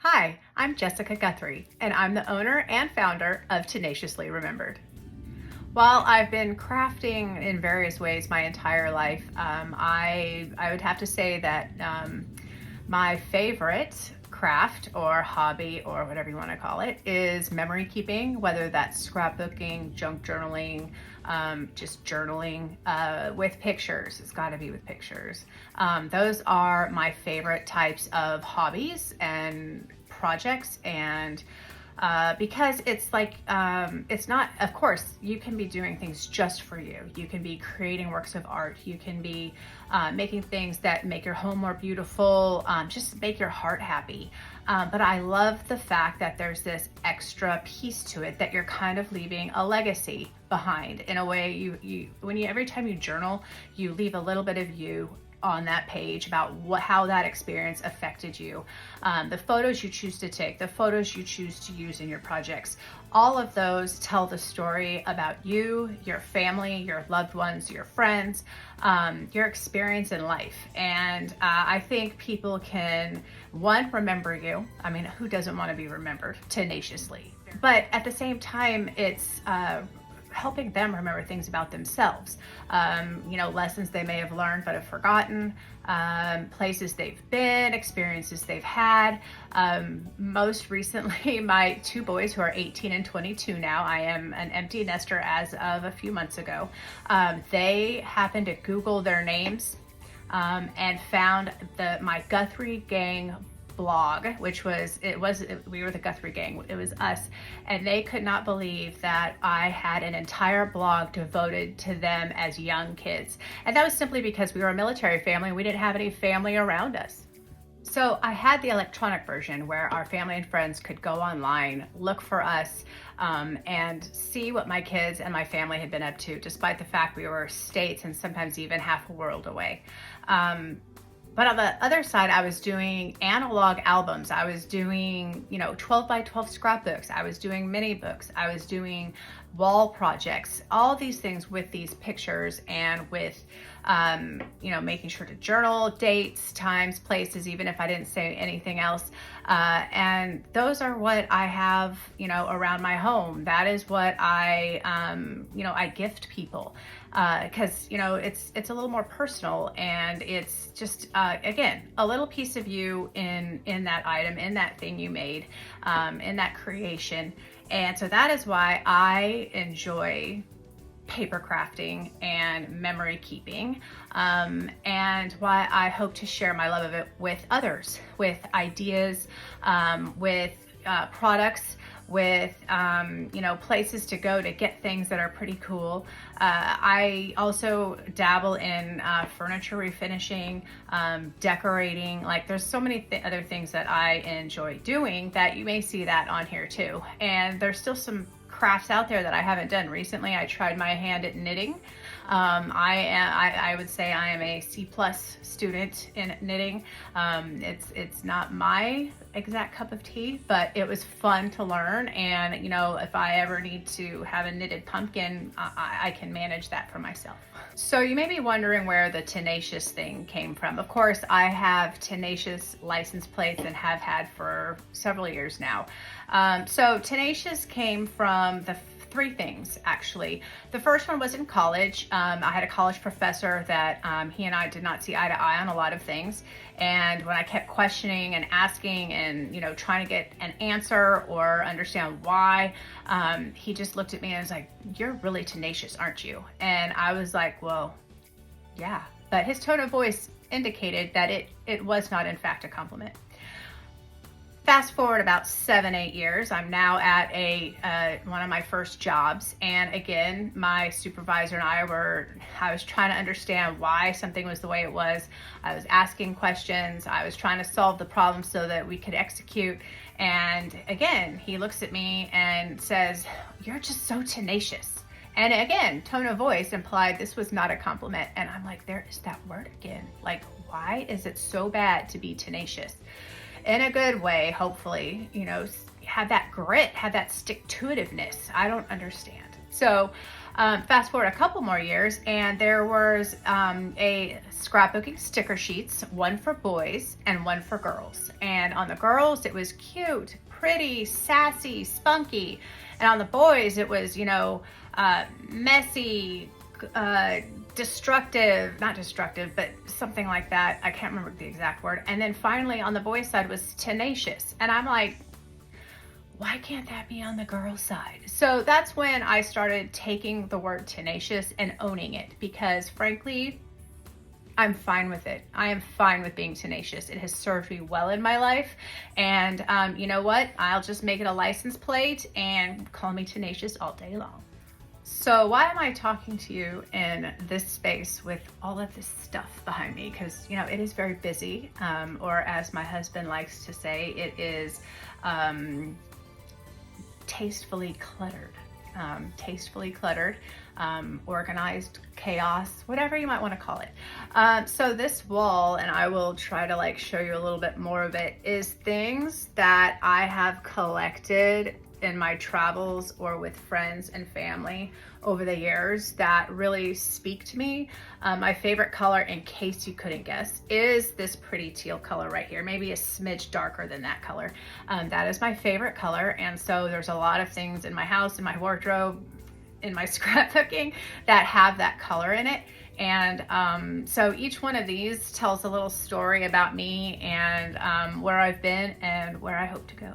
Hi, I'm Jessica Guthrie, and I'm the owner and founder of Tenaciously Remembered. While I've been crafting in various ways my entire life, I would have to say that my favorite craft or hobby or whatever you want to call it is memory keeping, whether that's scrapbooking, junk journaling, just journaling with pictures. It's got to be with pictures. Those are my favorite types of hobbies and projects, and because it's like, it's not, of course, you can be doing things just for you. You can be creating works of art. You can be making things that make your home more beautiful, just make your heart happy. But I love the fact that there's this extra piece to it that you're kind of leaving a legacy behind. In a way, every time you journal, you leave a little bit of you on that page about how that experience affected you. The photos you choose to take, the photos you choose to use in your projects, all of those tell the story about you, your family, your loved ones, your friends, your experience in life. And I think people can, one, remember you. I mean, who doesn't want to be remembered tenaciously? But at the same time, it's helping them remember things about themselves. Lessons they may have learned but have forgotten, places they've been, experiences they've had. Most recently, my two boys who are 18 and 22 now, I am an empty nester as of a few months ago. They happened to Google their names and found my Guthrie Gang blog, which we were the Guthrie Gang, it was us, and they could not believe that I had an entire blog devoted to them as young kids. And that was simply because we were a military family and we didn't have any family around us. So I had the electronic version where our family and friends could go online, look for us, and see what my kids and my family had been up to, despite the fact we were states and sometimes even half a world away. But on the other side, I was doing analog albums. I was doing, 12 by 12 scrapbooks. I was doing mini books. I was doing wall projects, all these things with these pictures and with, making sure to journal dates, times, places, even if I didn't say anything else. And those are what I have, around my home. That is what I gift people. Because it's a little more personal, and it's just again a little piece of you in that item, in that thing you made, in that creation. And so that is why I enjoy paper crafting and memory keeping, and why I hope to share my love of it with others, with ideas, with products, with places to go to get things that are pretty cool. I also dabble in furniture refinishing, decorating. Like, there's so many other things that I enjoy doing that you may see that on here too. And there's still some crafts out there that I haven't done. Recently, I tried my hand at knitting. I would say I am a C+ student in knitting. It's not my exact cup of tea, but it was fun to learn. And if I ever need to have a knitted pumpkin, I can manage that for myself. So you may be wondering where the tenacious thing came from. Of course, I have tenacious license plates and have had for several years now. So tenacious came from the three things, actually. The first one was in college. I had a college professor that he and I did not see eye to eye on a lot of things. And when I kept questioning and asking and, trying to get an answer or understand why, he just looked at me and was like, "You're really tenacious, aren't you?" And I was like, "Well, yeah." But his tone of voice indicated that it was not, in fact, a compliment. Fast forward about 7-8 years, I'm now at one of my first jobs, and again, my supervisor and I was trying to understand why something was the way it was. I was asking questions. I was trying to solve the problem so that we could execute. And again, he looks at me and says, "You're just so tenacious." And again, tone of voice implied this was not a compliment. And I'm like, there is that word again. Like, why is it so bad to be tenacious? In a good way, hopefully, have that grit, have that stick-to-itiveness. I don't understand. So Fast forward a couple more years, and there was a scrapbooking sticker sheets, one for boys and one for girls. And on the girls, it was cute, pretty, sassy, spunky. And on the boys, it was, messy, not destructive, but something like that. I can't remember the exact word. And then finally on the boys' side was tenacious. And I'm like, why can't that be on the girls' side? So that's when I started taking the word tenacious and owning it, because frankly, I'm fine with it. I am fine with being tenacious. It has served me well in my life. And you know what? I'll just make it a license plate and call me tenacious all day long. So why am I talking to you in this space with all of this stuff behind me? Because, it is very busy, or as my husband likes to say, it is tastefully cluttered. Organized chaos, whatever you might want to call it. So this wall, and I will try to show you a little bit more of it, is things that I have collected in my travels or with friends and family over the years that really speak to me. My favorite color, in case you couldn't guess, is this pretty teal color right here, maybe a smidge darker than that color. That is my favorite color, and so there's a lot of things in my house, in my wardrobe, in my scrapbooking that have that color in it. And so each one of these tells a little story about me and where I've been and where I hope to go.